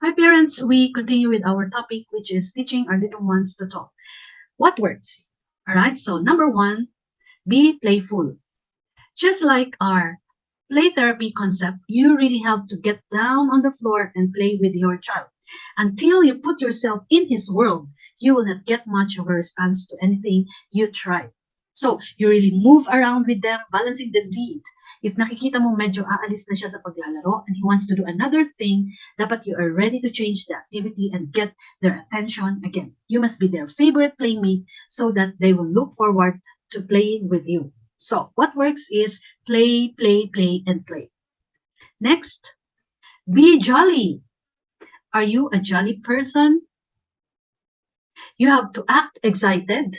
Hi, parents. We continue with our topic, which is teaching our little ones to talk. What works? All right. So, number one, be playful. Just like our play therapy concept, you really have to get down on the floor and play with your child. Until you put yourself in his world, you will not get much of a response to anything you try. So, you really move around with them, balancing the lead. If nakikita mo medyo aalis na siya sa paglalaro and he wants to do another thing, dapat you are ready to change the activity and get their attention again. You must be their favorite playmate so that they will look forward to playing with you. So, what works is play, play, play, and play. Next, be jolly. Are you a jolly person? You have to act excited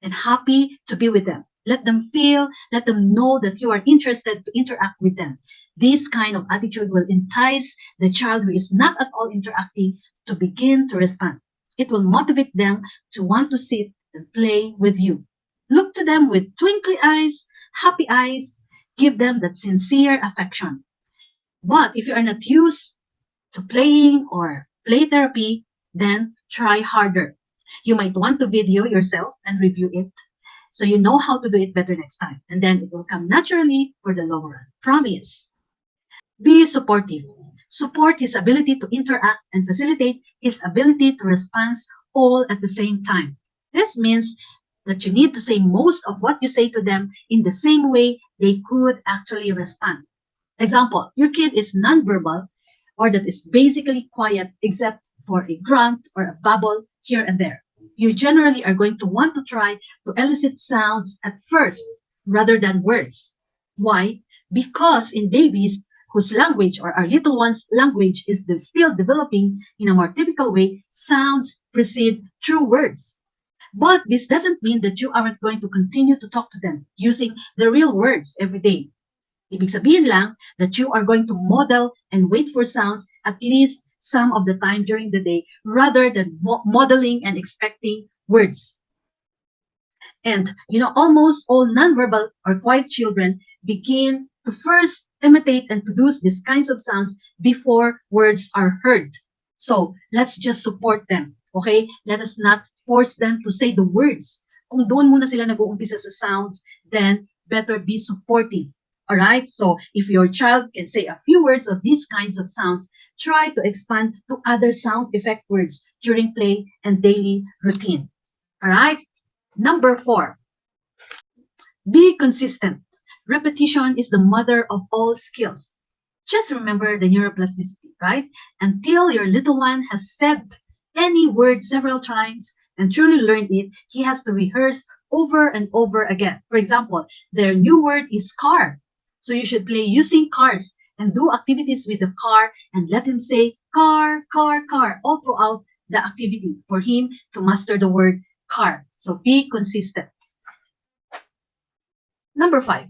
and happy to be with them. Let them feel, let them know that you are interested to interact with them. This kind of attitude will entice the child who is not at all interacting to begin to respond. It will motivate them to want to sit and play with you. Look to them with twinkly eyes, happy eyes. Give them that sincere affection. But if you are not used to playing or play therapy, then try harder. You might want to video yourself and review it so you know how to do it better next time. And then it will come naturally for the long run. Promise. Be supportive. Support his ability to interact and facilitate his ability to respond all at the same time. This means that you need to say most of what you say to them in the same way they could actually respond. Example, your kid is nonverbal or that is basically quiet except for a grunt or a babble here and there. You generally are going to want to try to elicit sounds at first rather than words. Why? Because in babies whose language or our little ones' language is still developing in a more typical way, sounds precede true words. But this doesn't mean that you aren't going to continue to talk to them using the real words every day. Ibig sabihin lang that you are going to model and wait for sounds at least some of the time during the day rather than modeling and expecting words. And almost all nonverbal or quiet children begin to first imitate and produce these kinds of sounds before words are heard. So let's just support them. Okay? Let us not force them to say the words. Kung doon muna sila nag-uumpisa sa sounds, then better be supportive. All right? So if your child can say a few words of these kinds of sounds, try to expand to other sound effect words during play and daily routine. All right? Number 4, be consistent. Repetition is the mother of all skills. Just remember the neuroplasticity, right? Until your little one has said any word several times and truly learned it, he has to rehearse over and over again. For example, their new word is car. So you should play using cars and do activities with the car and let him say car, car, car all throughout the activity for him to master the word car. So be consistent. Number 5,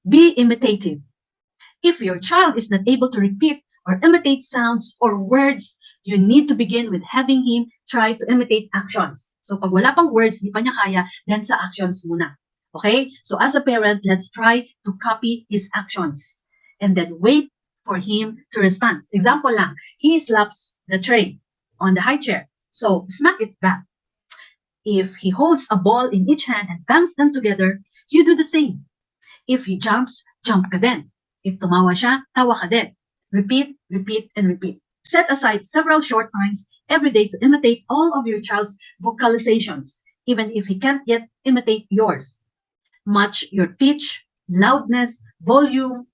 be imitative. If your child is not able to repeat or imitate sounds or words, you need to begin with having him try to imitate actions. So pag wala pang words, di pa niya kaya, then sa actions muna. Okay? So as a parent, let's try to copy his actions and then wait for him to respond. Example lang, he slaps the tray on the high chair. So smack it back. If he holds a ball in each hand and bangs them together, you do the same. If he jumps, jump ka din. If tumawa siya, tawa ka din. Repeat, repeat, and repeat. Set aside several short times every day to imitate all of your child's vocalizations, even if he can't yet imitate yours. Match your pitch, loudness, volume,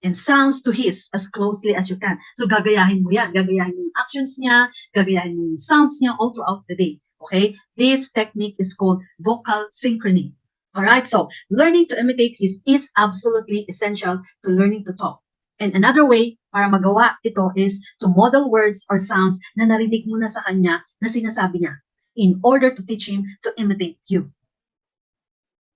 and sounds to his as closely as you can. So gagayahin mo yan. Gagayahin mo yung actions niya, gagayahin mo yung sounds niya all throughout the day. Okay? This technique is called vocal synchrony. All right, so learning to imitate his is absolutely essential to learning to talk. And another way para magawa ito is to model words or sounds na narinig mo na sa kanya na sinasabi niya in order to teach him to imitate you.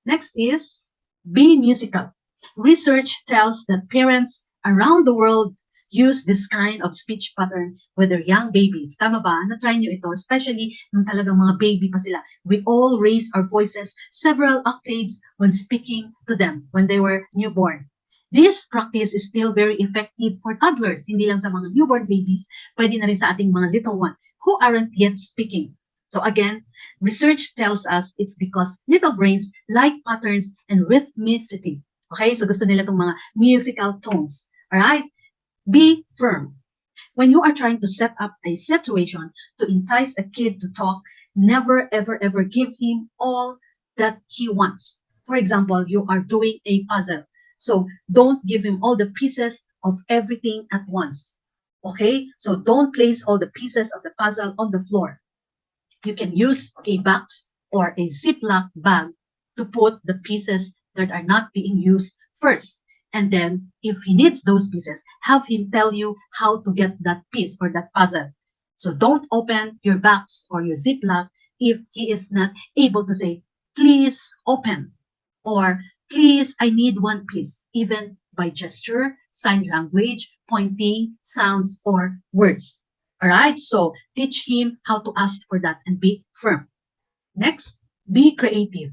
Next is be musical. Research tells that parents around the world use this kind of speech pattern with their young babies. Tama ba? Na-try nyo ito, especially nung talagang mga baby pa sila. We all raise our voices several octaves when speaking to them when they were newborn. This practice is still very effective for toddlers, hindi lang sa mga newborn babies, pwede na rin sa ating mga little one who aren't yet speaking. So again, research tells us it's because little brains like patterns and rhythmicity. Okay, so gusto nila itong mga musical tones. Alright? Be firm. When you are trying to set up a situation to entice a kid to talk, never ever ever give him all that he wants. For example, you are doing a puzzle. So don't give him all the pieces of everything at once. Okay? So don't place all the pieces of the puzzle on the floor. You can use a box or a Ziploc bag to put the pieces that are not being used first. And then, if he needs those pieces, have him tell you how to get that piece or that puzzle. So don't open your box or your Ziploc if he is not able to say, please open, or please, I need one piece, even by gesture, sign language, pointing, sounds, or words. All right, so teach him how to ask for that and be firm. Next, be creative.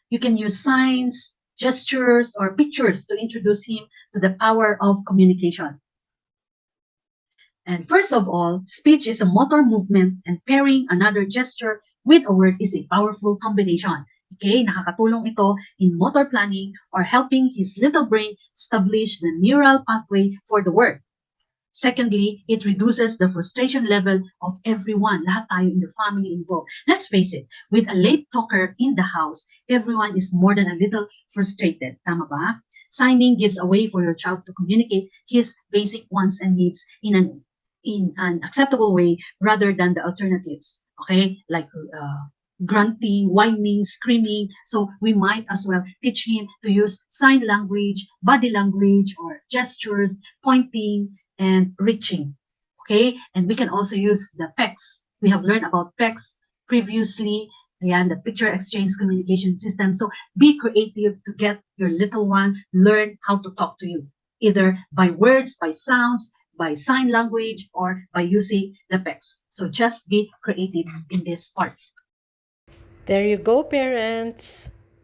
You can use signs, gestures, or pictures to introduce him to the power of communication. And first of all, speech is a motor movement and pairing another gesture with a word is a powerful combination. Okay, nakakatulong ito in motor planning or helping his little brain establish the neural pathway for the word. Secondly, it reduces the frustration level of everyone, lahat tayo in the family involved. Let's face it, with a late talker in the house, everyone is more than a little frustrated. Tama ba? Signing gives a way for your child to communicate his basic wants and needs in an acceptable way rather than the alternatives. Okay, like grunting, whining, screaming. So we might as well teach him to use sign language, body language, or gestures, pointing, and reaching. Okay, and we can also use the PECS. We have learned about PECS previously, and the picture exchange communication system. So be creative to get your little one learn how to talk to you, either by words, by sounds, by sign language, or by using the PECS. So just be creative in this part. There you go, parents.